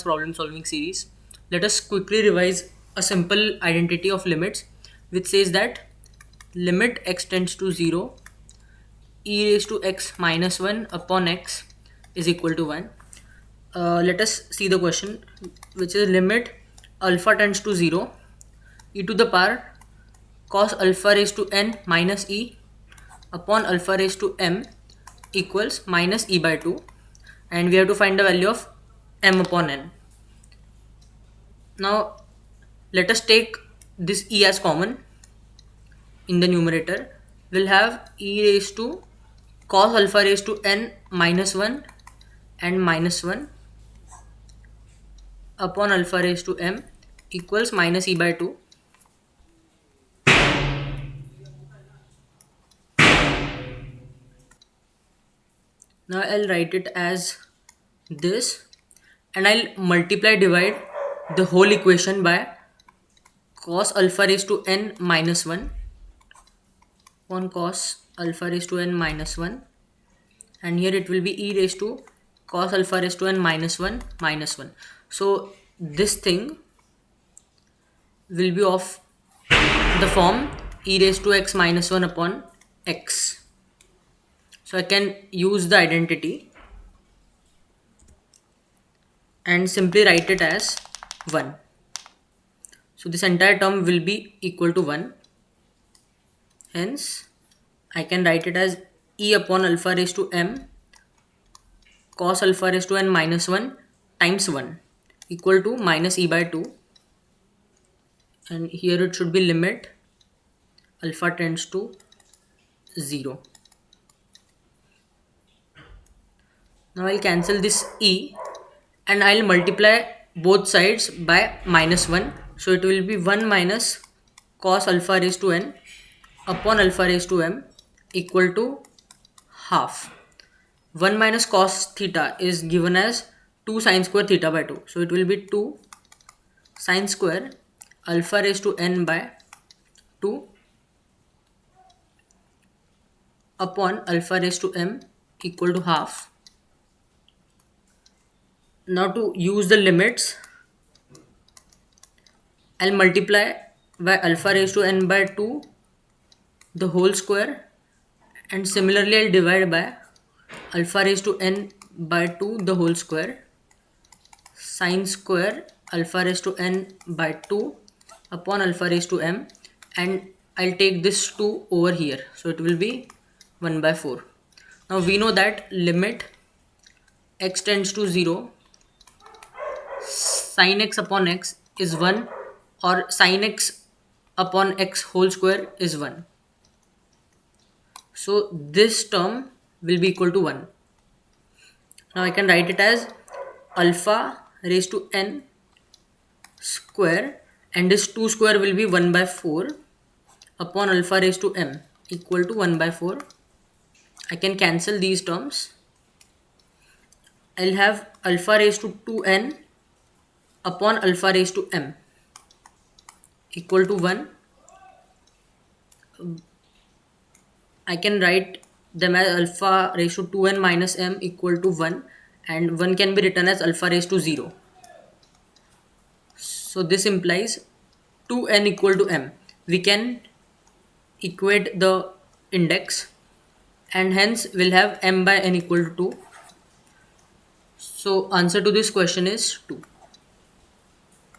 problem solving series. Let us quickly revise a simple identity of limits which says that limit x tends to 0 e raised to x minus 1 upon x is equal to 1. Let us see the question, which is limit alpha tends to 0 e to the power cos alpha raised to n minus e upon alpha raised to m equals minus e by 2, and we have to find the value of m upon n. Now let us take this e as common. In the numerator we'll have e raised to cos alpha raised to n minus 1 and minus 1 upon alpha raised to m equals minus e by 2. Now I'll write it as this, and I'll multiply divide the whole equation by cos alpha raised to n minus 1 upon cos alpha raised to n minus 1, and here it will be e raised to cos alpha raised to n minus 1 minus 1. So this thing will be of the form e raised to x minus 1 upon x. So I can use the identity and simply write it as 1. So this entire term will be equal to 1. Hence I can write it as e upon alpha raised to m cos alpha raised to n minus 1 times 1 equal to minus e by 2, and here it should be limit alpha tends to 0. Now I'll cancel this e and I'll multiply both sides by minus 1. So it will be 1 minus cos alpha raised to n upon alpha raised to m equal to half. 1 minus cos theta is given as 2 sine square theta by 2. So it will be 2 sine square alpha raised to n by 2 upon alpha raised to m equal to half. Now to use the limits, I'll multiply by alpha raised to n by 2 the whole square, and similarly I'll divide by alpha raised to n by 2 the whole square, sine square alpha raised to n by 2 upon alpha raised to m, and I'll take this 2 over here, so it will be 1 by 4. Now we know that limit x tends to 0 sin x upon x is 1, or sin x upon x whole square is 1. So this term will be equal to 1. Now I can write it as alpha raised to n square, and this 2 square will be 1 by 4 upon alpha raised to m equal to 1 by 4. I can cancel these terms. I'll have alpha raised to 2n upon alpha raised to m equal to 1. I can write them as alpha raised to 2n minus m equal to 1, and 1 can be written as alpha raised to 0. So this implies 2n equal to m. We can equate the index, and hence we'll have m by n equal to 2. So answer to this question is 2.